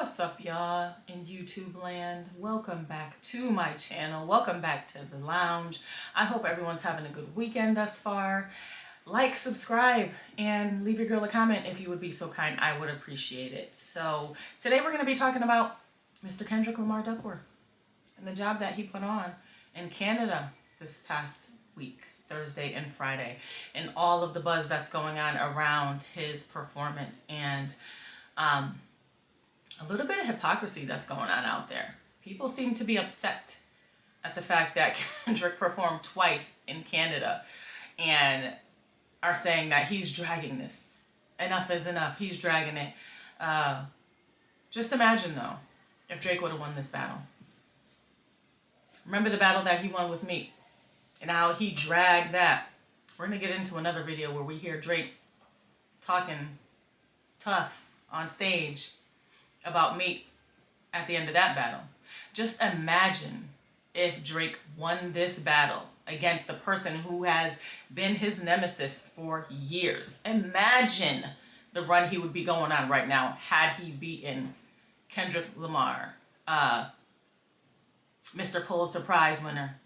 What's up, y'all in YouTube land? Welcome back to my channel. Welcome back to the lounge. I hope everyone's having a good weekend thus far. Like, subscribe, and leave your girl a comment if you would be so kind. I would appreciate it. So today we're going to be talking about Mr. Kendrick Lamar Duckworth and the job that he put on in Canada this past week, Thursday and Friday, and all of the buzz that's going on around his performance and a little bit of hypocrisy that's going on out there. People seem to be upset at the fact that Kendrick performed twice in Canada and are saying that he's dragging this. Enough is enough. He's dragging it. Just imagine, though, if Drake would have won this battle. Remember the battle that he won with Meek and how he dragged that. We're going to get into another video where we hear Drake talking tough on stage about Meek at the end of that battle. Just imagine if Drake won this battle against the person who has been his nemesis for years. Imagine the run he would be going on right now had he beaten Kendrick Lamar, Mr. Pulitzer Prize winner.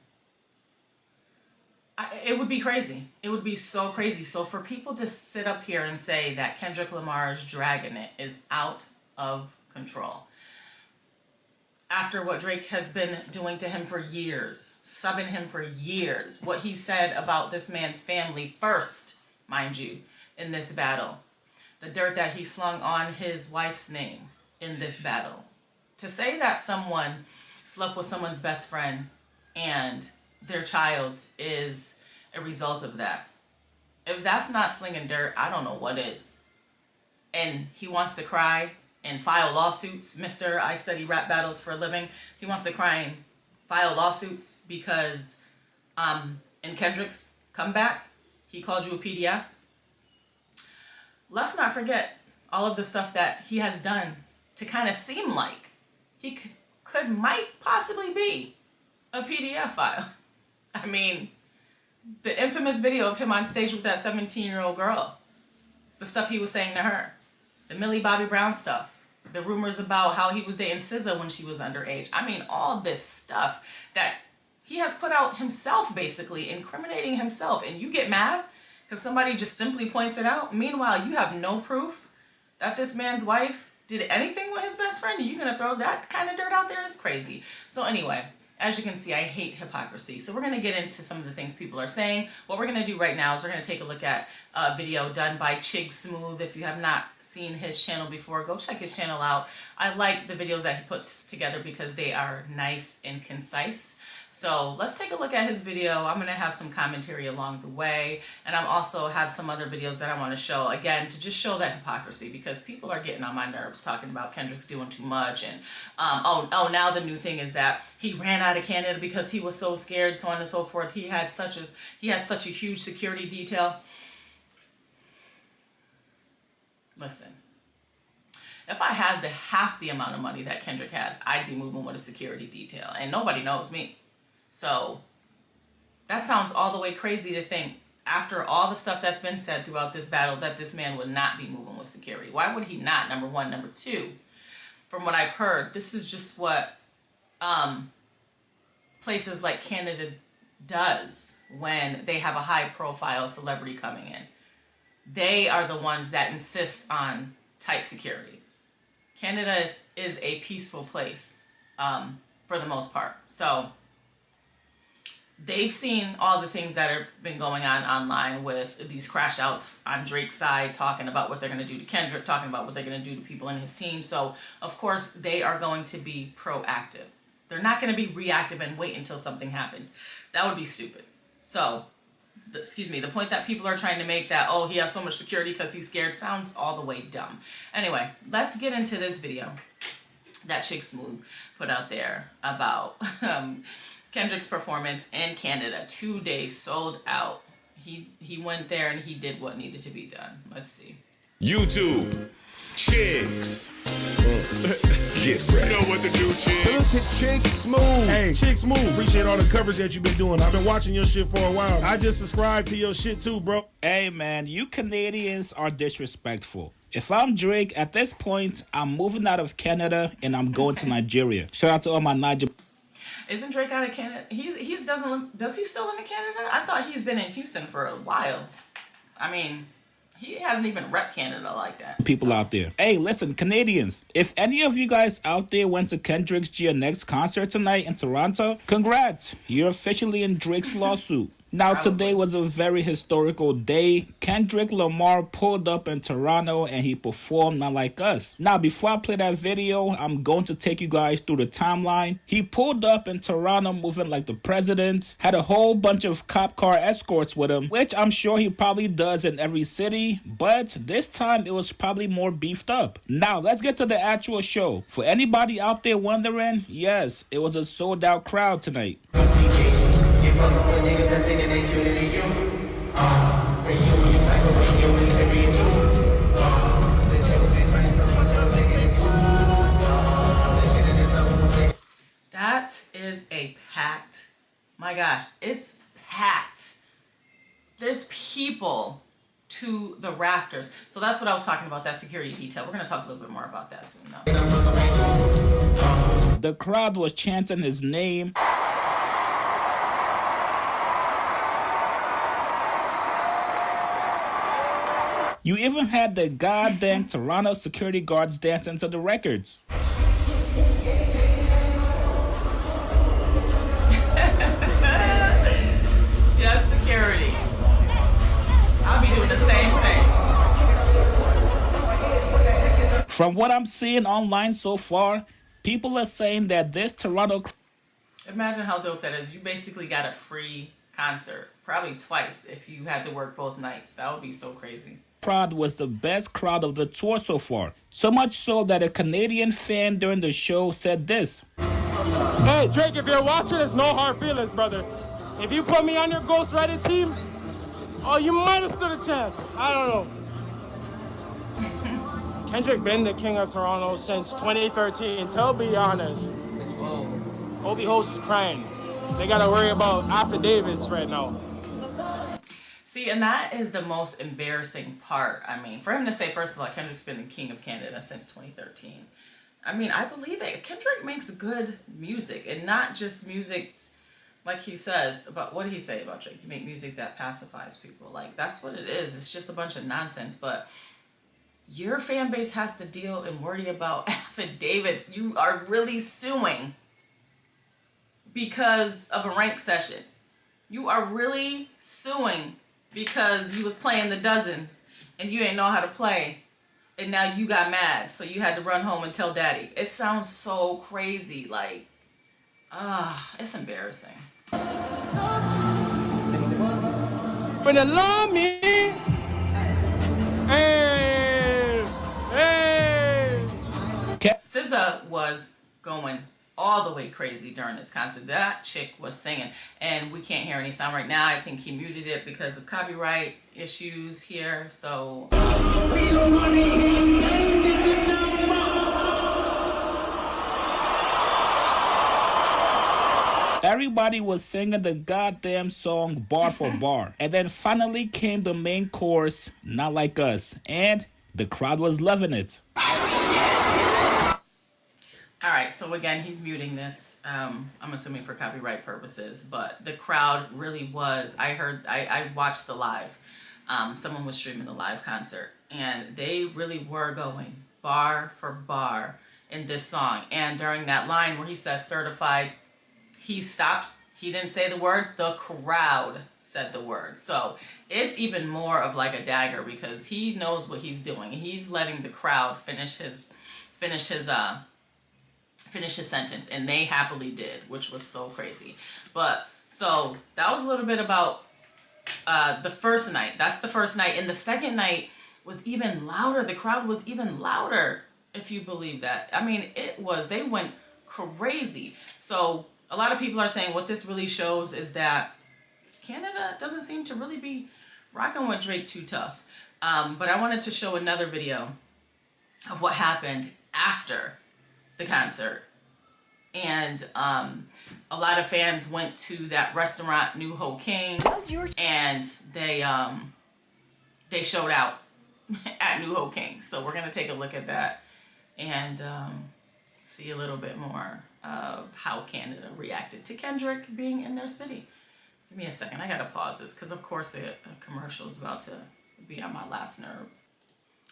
It would be crazy. It would be so crazy. So for people to sit up here and say that Kendrick Lamar's dragging it is out of control. After what Drake has been doing to him for years, subbing him for years, what he said about this man's family first, mind you, in this battle, the dirt that he slung on his wife's name in this battle. To say that someone slept with someone's best friend and their child is a result of that. If that's not slinging dirt, I don't know what is. And he wants to cry and file lawsuits. Mr. I study rap battles for a living. He wants to cry and file lawsuits because in Kendrick's comeback, he called you a PDF. Let's not forget all of the stuff that he has done to kind of seem like he might possibly be a PDF file. I mean, the infamous video of him on stage with that 17-year-old girl, the stuff he was saying to her, the Millie Bobby Brown stuff, the rumors about how he was dating SZA when she was underage. I mean, all this stuff that he has put out himself, basically, incriminating himself. And you get mad because somebody just simply points it out. Meanwhile, you have no proof that this man's wife did anything with his best friend. And you're going to throw that kind of dirt out there? It's crazy. So anyway, as you can see, I hate hypocrisy. So we're going to get into some of the things people are saying. What we're going to do right now is we're going to take a look at a video done by Chig Smooth. If you have not seen his channel before, go check his channel out. I like the videos that he puts together because they are nice and concise. So let's take a look at his video. I'm going to have some commentary along the way. And I'm also have some other videos that I want to show, again, to just show that hypocrisy, because people are getting on my nerves talking about Kendrick's doing too much. And, now the new thing is that he ran out of Canada because he was so scared, so on and so forth. He had such a huge security detail. Listen, if I had half the amount of money that Kendrick has, I'd be moving with a security detail, and nobody knows me. So that sounds all the way crazy to think, after all the stuff that's been said throughout this battle, that this man would not be moving with security. Why would he not? Number one. Number two, from what I've heard, this is just what places like Canada does when they have a high-profile celebrity coming in. They are the ones that insist on tight security. Canada is a peaceful place for the most part. So they've seen all the things that have been going on online with these crash outs on Drake's side, talking about what they're going to do to Kendrick, talking about what they're going to do to people in his team. So, of course, they are going to be proactive. They're not going to be reactive and wait until something happens. That would be stupid. So, the point that people are trying to make that, oh, he has so much security because he's scared, sounds all the way dumb. Anyway, let's get into this video that Chig Smooth put out there about Kendrick's performance in Canada. 2 days sold out. He went there and he did what needed to be done. Let's see. YouTube, Chigs. Get ready. You know what to do, Chig. Salute to Chig Smooth. Hey, Chig Smooth, appreciate all the coverage that you've been doing. I've been watching your shit for a while. I just subscribed to your shit too, bro. Hey, man, you Canadians are disrespectful. If I'm Drake, at this point, I'm moving out of Canada and I'm going to Nigeria. Shout out to all my Niger. Isn't Drake out of Canada? Does he still live in Canada? I thought he's been in Houston for a while. I mean, he hasn't even rep Canada like that. People out there. Hey, listen, Canadians, if any of you guys out there went to Kendrick's GNX concert tonight in Toronto, congrats. You're officially in Drake's lawsuit. Now, today was a very historical day. Kendrick Lamar pulled up in Toronto and he performed Not Like Us. Now, before I play that video, I'm going to take you guys through the timeline. He pulled up in Toronto moving like the president, had a whole bunch of cop car escorts with him, which I'm sure he probably does in every city, but this time it was probably more beefed up. Now, let's get to the actual show. For anybody out there wondering, yes, it was a sold out crowd tonight. That is a packed, my gosh, it's packed. There's people to the rafters. So that's what I was talking about, that security detail. We're going to talk a little bit more about that soon, though. The crowd was chanting his name. You even had the goddamn Toronto security guards dancing to the records. Yes, security. I'll be doing the same thing. From what I'm seeing online so far, people are saying that this Toronto... Imagine how dope that is. You basically got a free concert. Probably twice if you had to work both nights. That would be so crazy. Crowd was the best crowd of the tour so far. So much so that a Canadian fan during the show said this. Hey, Drake, if you're watching, it's no hard feelings, brother. If you put me on your ghostwriting team, oh, you might have stood a chance. I don't know. Kendrick been the king of Toronto since 2013, to be honest. Whoa. Ovi Host is crying. They gotta worry about affidavits right now. See, and that is the most embarrassing part. I mean, for him to say, first of all, Kendrick's been the king of Canada since 2013. I mean, I believe it. Kendrick makes good music, and not just music, like he says, about, what did he say about Drake? You make music that pacifies people. Like, that's what it is. It's just a bunch of nonsense, but your fan base has to deal and worry about affidavits. You are really suing because of a rank session. You are really suing because you was playing the dozens and you ain't know how to play, and now you got mad, so you had to run home and tell daddy. It sounds so crazy, like, it's embarrassing. For the love me, hey, hey. SZA was going all the way crazy during this concert. That chick was singing, and we can't hear any sound right now. I think he muted it because of copyright issues here, so... Everybody was singing the goddamn song bar for bar. And then finally came the main chorus, Not Like Us. And the crowd was loving it. All right, so again, he's muting this. I'm assuming for copyright purposes, but the crowd really was. I watched the live. Someone was streaming the live concert, and they really were going bar for bar in this song. And during that line where he says certified, he stopped. He didn't say the word. The crowd said the word. So it's even more of like a dagger because he knows what he's doing. He's letting the crowd finish his sentence, and they happily did, which was so crazy. But so that was a little bit about the first night. That's the first night. And the second night was even louder. The crowd was even louder, if you believe that. I mean, they went crazy. So a lot of people are saying what this really shows is that Canada doesn't seem to really be rocking with Drake too tough. But I wanted to show another video of what happened after the concert. And a lot of fans went to that restaurant, New Ho King, and they showed out. at New Hope King. So we're going to take a look at that and see a little bit more of how Canada reacted to Kendrick being in their city. Give me a second. I got to pause this because, of course, a commercial is about to be on my last nerve.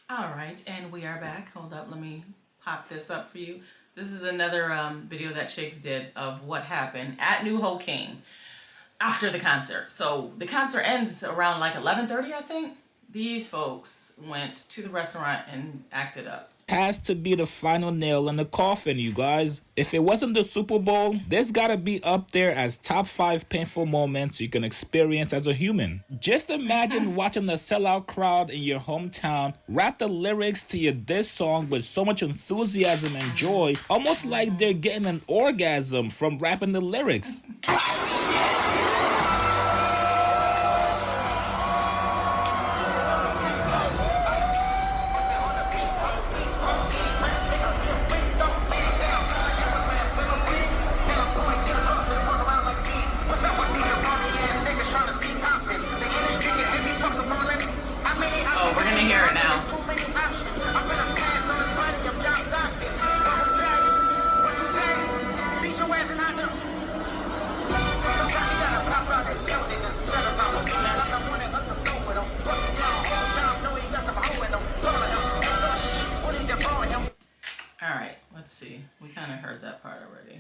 All right, and we are back. Hold up. Let me pop this up for you. This is another video that Chicks did of what happened at New Hope King after the concert. So the concert ends around like 11:30, I think. These folks went to the restaurant and acted up. Has to be the final nail in the coffin, you guys. If it wasn't the Super Bowl, this gotta be up there as top 5 painful moments you can experience as a human. Just imagine watching the sellout crowd in your hometown rap the lyrics to your diss song with so much enthusiasm and joy, almost like they're getting an orgasm from rapping the lyrics. Let's see. We kind of heard that part already.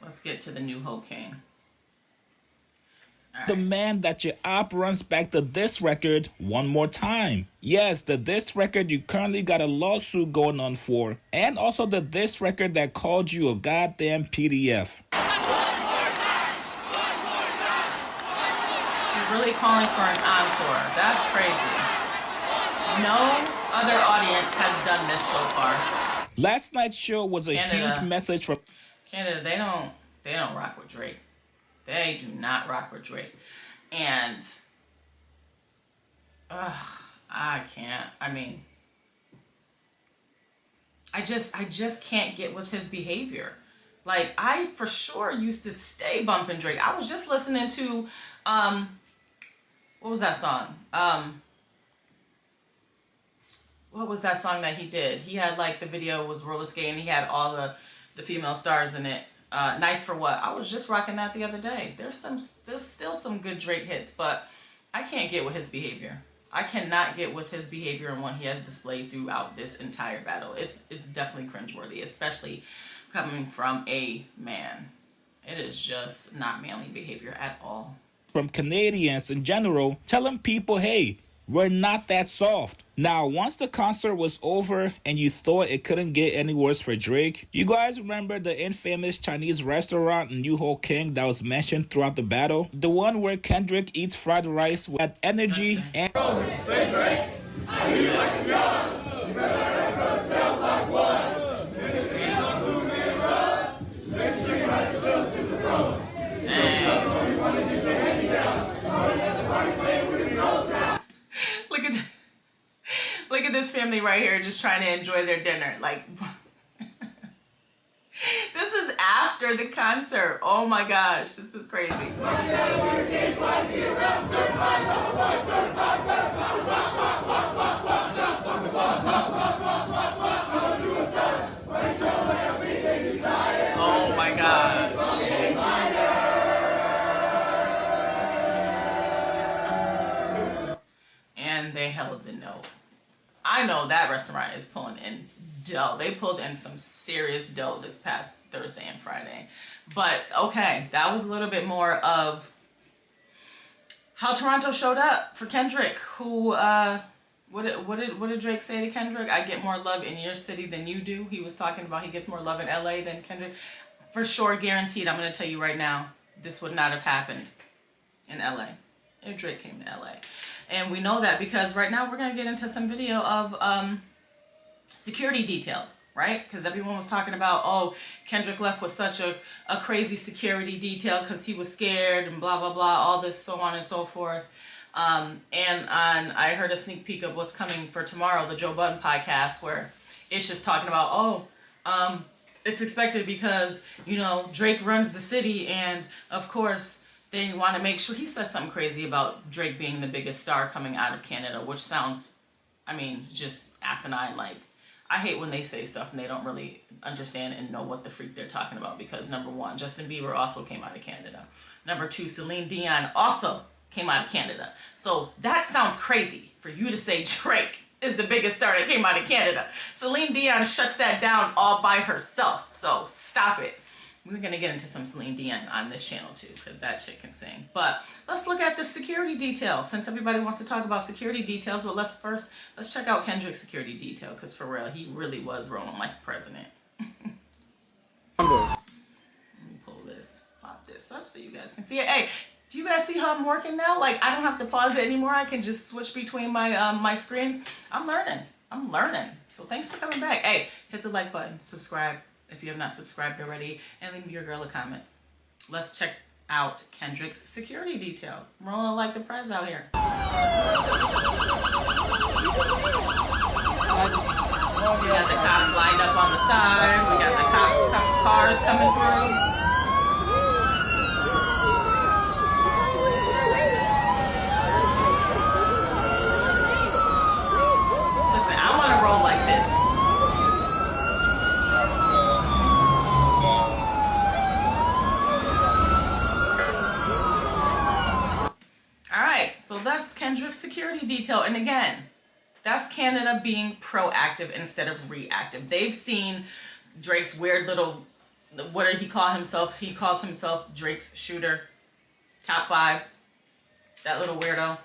Let's get to the New Hope King. The man that your op runs back the diss record one more time. Yes, the diss record you currently got a lawsuit going on for. And also the diss record that called you a goddamn PDF. You're really calling for an encore. That's crazy. No other audience has done this so far. Last night's show was a huge message from Canada. They don't rock with Drake. They do not rock with Drake. And I can't. I mean, I just can't get with his behavior. Like, I for sure used to stay bumping Drake. I was just listening to what was that song? What was that song that he did? He had, like, the video was roller skating. He had all the female stars in it. Nice for What? I was just rocking that the other day. There's still some good Drake hits, but I can't get with his behavior. I cannot get with his behavior and what he has displayed throughout this entire battle. It's definitely cringeworthy, especially coming from a man. It is just not manly behavior at all. From Canadians in general, telling people, hey, we're not that soft. Now, once the concert was over and you thought it couldn't get any worse for Drake, you guys remember the infamous Chinese restaurant in New Hope King that was mentioned throughout the battle? The one where Kendrick eats fried rice with energy and... Look at this family right here just trying to enjoy their dinner. Like, this is after the concert. Oh my gosh, this is crazy. Oh my gosh. And they held the note. I know that restaurant is pulling in dough. They pulled in some serious dough this past Thursday and Friday. But okay, that was a little bit more of how Toronto showed up for Kendrick, who what did Drake say to Kendrick? I get more love in your city than you do. He was talking about he gets more love in LA than Kendrick. For sure, guaranteed, I'm gonna tell you right now, this would not have happened in LA if Drake came to LA. And we know that because right now we're going to get into some video of security details, right? Because everyone was talking about, oh, Kendrick left with such a crazy security detail because he was scared and blah, blah, blah, all this, so on and so forth. I heard a sneak peek of what's coming for tomorrow, the Joe Budden podcast, where it's just talking about, it's expected because, you know, Drake runs the city and, of course, They want to make sure, he says something crazy about Drake being the biggest star coming out of Canada, which sounds, I mean, just asinine. Like, I hate when they say stuff and they don't really understand and know what the freak they're talking about, because number one, Justin Bieber also came out of Canada. Number two, Celine Dion also came out of Canada. So that sounds crazy for you to say Drake is the biggest star that came out of Canada. Celine Dion shuts that down all by herself. So stop it. We're going to get into some Celine Dion on this channel too, because that chick can sing. But let's look at the security detail, since everybody wants to talk about security details. But let's check out Kendrick's security detail, because for real, he really was rolling like the president. Let me pop this up so you guys can see it. Hey, do you guys see how I'm working now? Like, I don't have to pause it anymore. I can just switch between my my screens. I'm learning. So thanks for coming back. Hey, hit the like button, subscribe if you have not subscribed already, and leave your girl a comment. Let's check out Kendrick's security detail. Rolling like the prez out here. We got the cops lined up on the side. We got the cars coming through. Listen, I want to roll like this. So that's Kendrick's security detail. And again, that's Canada being proactive instead of reactive. They've seen Drake's weird little, what did he call himself? He calls himself Drake's shooter. Top 5. That little weirdo.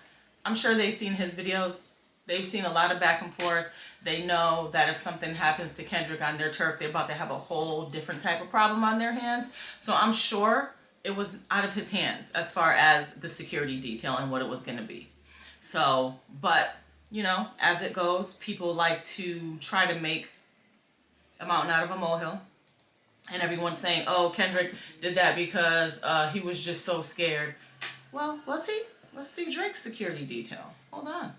I'm sure they've seen his videos. They've seen a lot of back and forth. They know that if something happens to Kendrick on their turf, they're about to have a whole different type of problem on their hands. So I'm sure it was out of his hands as far as the security detail and what it was going to be. So, but, you know, as it goes, people like to try to make a mountain out of a molehill. And everyone's saying, oh, Kendrick did that because he was just so scared. Well, was he? Let's see Drake's security detail. Hold on.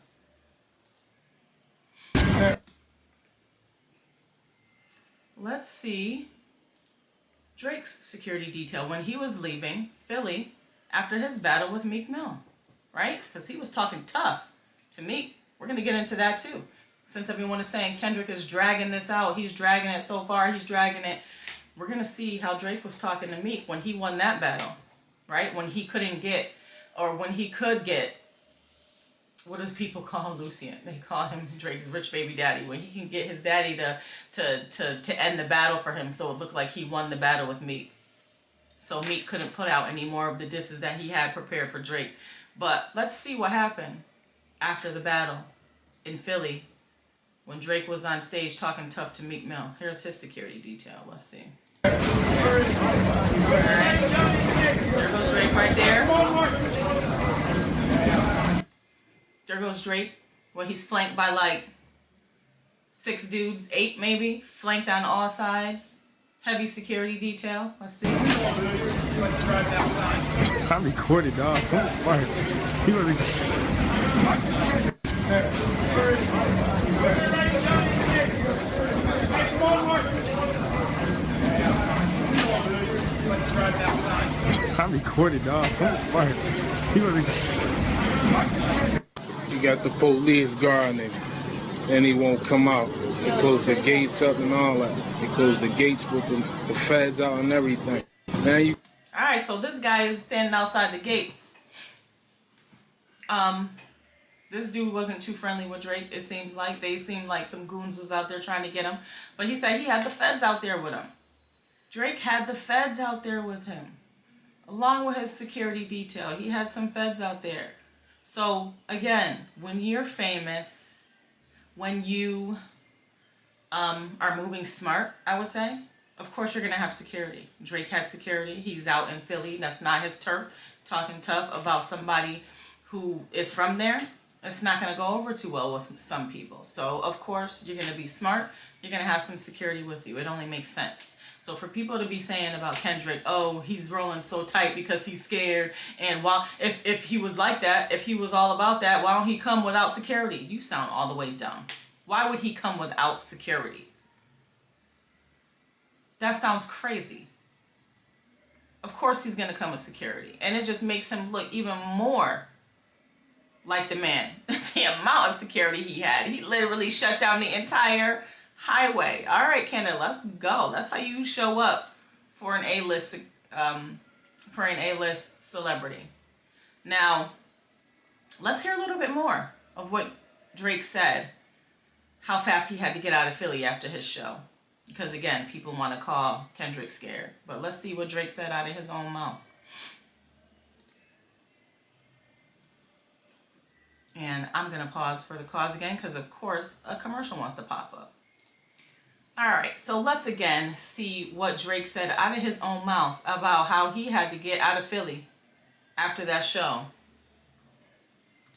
Let's see Drake's security detail when he was leaving Philly after his battle with Meek Mill, right? Because he was talking tough to Meek. We're going to get into that too. Since everyone is saying Kendrick is dragging this out, he's dragging it so far, he's dragging it. We're going to see how Drake was talking to Meek when he won that battle, right? When he couldn't get, or when he could get, what does people call Lucien? They call him Drake's rich baby daddy. When he can get his daddy to end the battle for him, so it looked like he won the battle with Meek. So Meek couldn't put out any more of the disses that he had prepared for Drake. But let's see what happened after the battle in Philly when Drake was on stage talking tough to Meek Mill. Here's his security detail. Let's see. All right. There goes Drake right there. There goes Drake. Well, he's flanked by like 6 dudes, 8 maybe, flanked on all sides. Heavy security detail. Let's see. I recorded, dog. I'm smart. He was I recorded, dog. I'm smart. He was You got the police guarding him, and he won't come out. They close the gates up and all that. They close the gates with the feds out and everything. Now you. All right, so this guy is standing outside the gates. This dude wasn't too friendly with Drake. It seems like they seemed like some goons was out there trying to get him, but he said he had the feds out there with him. Drake had the feds out there with him, along with his security detail. He had some feds out there. So again, when you're famous, when you are moving smart, I would say, of course you're going to have security. Drake had security. He's out in Philly. That's not his turf. Talking tough about somebody who is from there, it's not going to go over too well with some people. So, of course, you're going to be smart. You're going to have some security with you. It only makes sense. So for people to be saying about Kendrick, oh, he's rolling so tight because he's scared. And while if he was like that, if he was all about that, why don't he come without security? You sound all the way dumb. Why would he come without security? That sounds crazy. of course he's going to come with security. And it just makes him look even more like the man. The amount of security he had. He literally shut down the entire highway. All right, Kendrick, let's go. That's how you show up for an A-list celebrity. Now, let's hear a little bit more of what Drake said, how fast he had to get out of Philly after his show. Because again, people want to call Kendrick scared. But let's see what Drake said out of his own mouth. And I'm going to pause for the cause again because, of course, a commercial wants to pop up. All right, so let's again see what Drake said out of his own mouth about how he had to get out of Philly after that show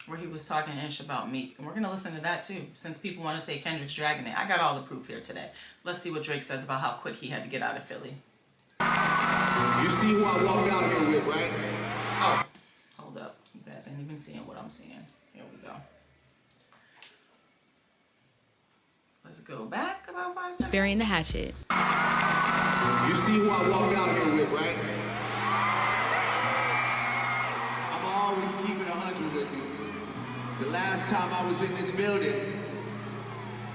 where he was talking ish about Meek. And we're going to listen to that too, since people want to say Kendrick's dragging it. I got all the proof here today. Let's see what Drake says about how quick he had to get out of Philly. You see who I walked out here with, right? Oh, hold up. You guys ain't even seeing what I'm seeing. Here we go. Let's go back about 5 seconds. Burying the hatchet. You see who I walked out here with, right? I'm always keeping 100 with you. The last time I was in this building,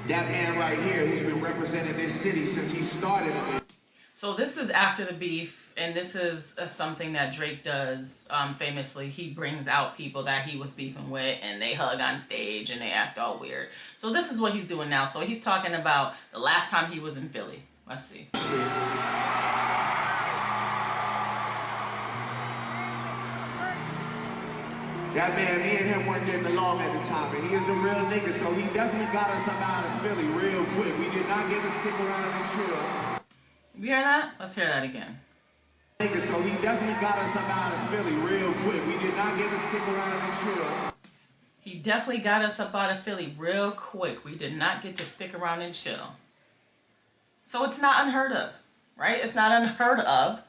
that man right here who's been representing this city since he started it. So this is after the beef, and this is something that Drake does famously. He brings out people that he was beefing with, and they hug on stage, and they act all weird. So this is what he's doing now. So he's talking about the last time he was in Philly. Let's see. That man, me and him weren't getting along at the time, and he is a real nigga, so he definitely got us up out of Philly real quick. We did not get to stick around and chill. You hear that? Let's hear that again. Nigga, so he definitely got us up out of Philly real quick. We did not get to stick around and chill. He definitely got us up out of Philly real quick. We did not get to stick around and chill. So it's not unheard of, right? It's not unheard of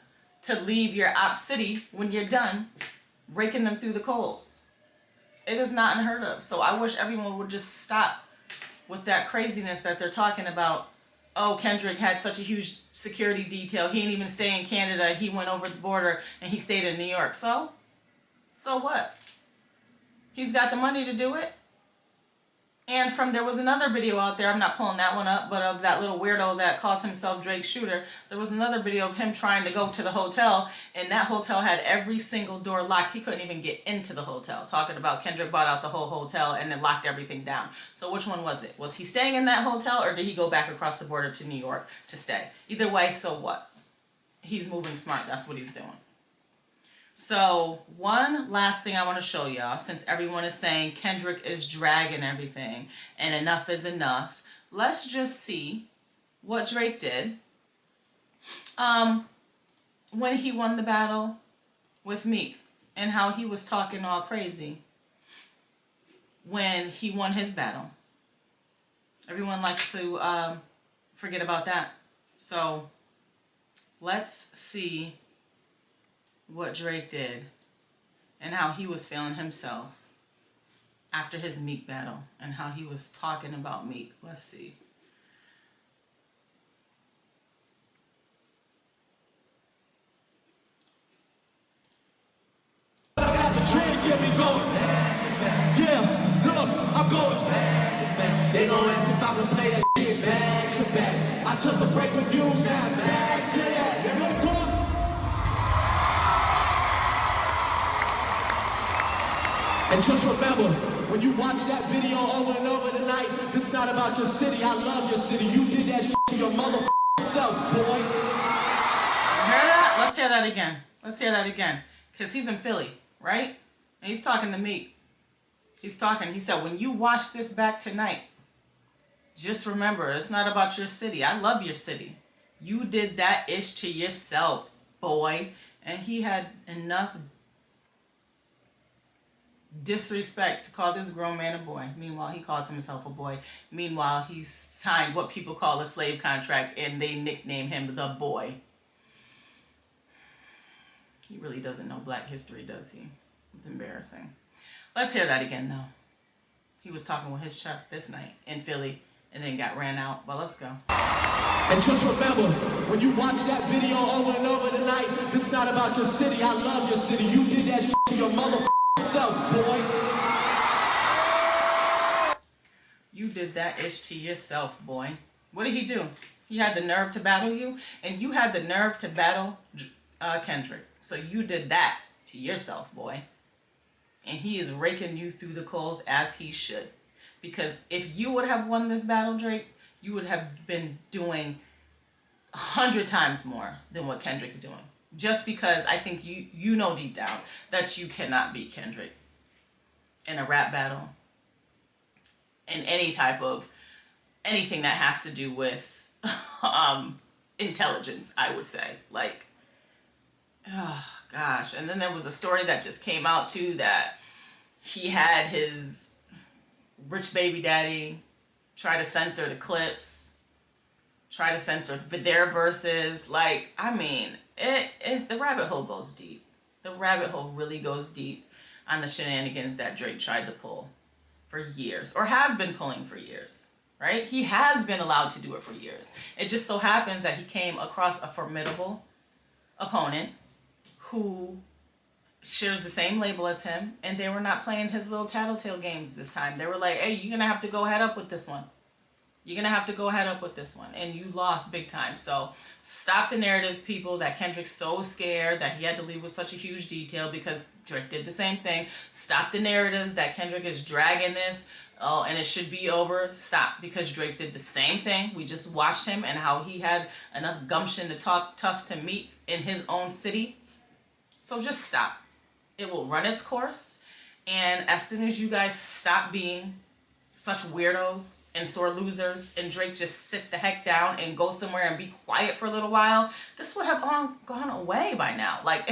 to leave your op city when you're done raking them through the coals. It is not unheard of. So I wish everyone would just stop with that craziness that they're talking about. Oh, Kendrick had such a huge security detail. He didn't even stay in Canada. He went over the border and he stayed in New York. So what? He's got the money to do it. And there was another video out there, I'm not pulling that one up, but of that little weirdo that calls himself Drake Shooter. There was another video of him trying to go to the hotel, and that hotel had every single door locked. He couldn't even get into the hotel. Talking about Kendrick bought out the whole hotel and then locked everything down. So which one was it? Was he staying in that hotel, or did he go back across the border to New York to stay? Either way, so what? He's moving smart. That's what he's doing. So one last thing I want to show y'all, since everyone is saying Kendrick is dragging everything and enough is enough, let's just see what Drake did when he won the battle with Meek and how he was talking all crazy when he won his battle. Everyone likes to forget about that. So let's see what Drake did and how he was feeling himself after his Meek battle and how he was talking about Meek. Let's see. Yeah, look, I'm going. They gon' ask if I can play that shit back to back. I took a break from views, now back to that. You know what? And just remember, when you watch that video over and over tonight, it's not about your city. I love your city. You did that shit to your motherfucking self, boy. Hear that? Let's hear that again. Let's hear that again. Because he's in Philly, right? And he's talking to Meek. He's talking. He said, when you watch this back tonight, just remember, it's not about your city. I love your city. You did that ish to yourself, boy. And he had enough disrespect to call this grown man a boy. Meanwhile, he calls himself a boy. Meanwhile, he signed what people call a slave contract, and they nickname him the boy. He really doesn't know Black history, does he? It's embarrassing. Let's hear that again, though. He was talking with his chest this night in Philly, and then got ran out. But let's go. And just remember, when you watch that video over and over tonight, this is not about your city. I love your city. You did that shit to your motherfucking self, boy. You did that ish to yourself, boy. What did he do? He had the nerve to battle you, and you had the nerve to battle Kendrick. So you did that to yourself, boy. And he is raking you through the coals as he should. Because if you would have won this battle, Drake, you would have been doing 100 times more than what Kendrick's doing. Just because I think you know deep down that you cannot beat Kendrick in a rap battle. In any type of, anything that has to do with intelligence, I would say. Like, oh gosh. And then there was a story that just came out too, that he had his rich baby daddy try to censor the clips, try to censor their verses. Like, I mean, the rabbit hole goes deep. The rabbit hole really goes deep on the shenanigans that Drake tried to pull for years, or has been pulling for years, right? He has been allowed to do it for years. It just so happens that he came across a formidable opponent who shares the same label as him, and they were not playing his little tattletale games this time. They were like, hey, you're gonna have to go head up with this one. You're gonna have to go head up with this one. And you lost big time. So stop the narratives, people, that Kendrick's so scared that he had to leave with such a huge detail, because Drake did the same thing. Stop the narratives that Kendrick is dragging this, oh, and it should be over. Stop, because Drake did the same thing. We just watched him and how he had enough gumption to talk tough to meet in his own city. So just stop. It will run its course. And as soon as you guys stop being such weirdos and sore losers, and Drake just sit the heck down and go somewhere and be quiet for a little while, this would have gone away by now. Like,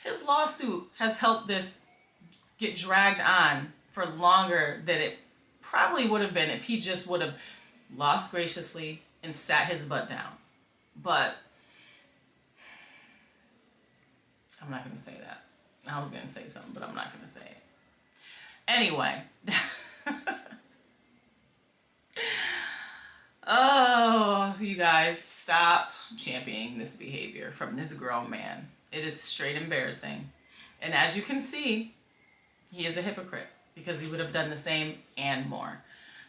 his lawsuit has helped this get dragged on for longer than it probably would have been if he just would have lost graciously and sat his butt down. But I'm not going to say that. I was going to say something, but I'm not going to say it. Anyway. Oh, you guys, stop championing this behavior from this grown man. It is straight embarrassing. And as you can see, he is a hypocrite, because he would have done the same and more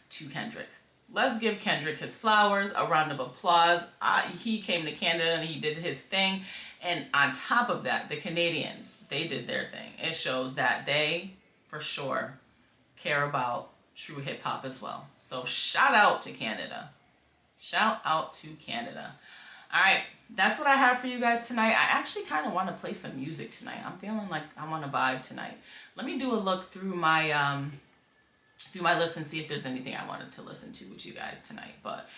to Kendrick. Let's give Kendrick his flowers, a round of applause. He came to Canada and he did his thing. And on top of that, the Canadians, they did their thing. It shows that they, for sure, care about true hip hop as well. So shout out to Canada. Shout out to Canada. All right, that's what I have for you guys tonight. I actually kind of want to play some music tonight. I'm feeling like I'm on a vibe tonight. Let me do a look through my list and see if there's anything I wanted to listen to with you guys tonight. But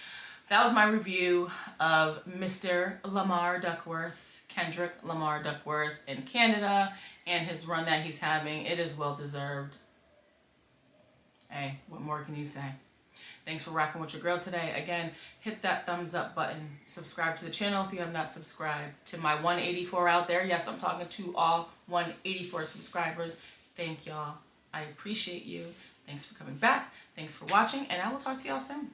that was my review of Mr. Lamar Duckworth, Kendrick Lamar Duckworth in Canada, and his run that he's having. It is well deserved. Hey, what more can you say? Thanks for rocking with your girl today. Again, hit that thumbs up button. Subscribe to the channel if you have not subscribed. To my 184 out there, yes, I'm talking to all 184 subscribers. Thank y'all. I appreciate you. Thanks for coming back. Thanks for watching, and I will talk to y'all soon.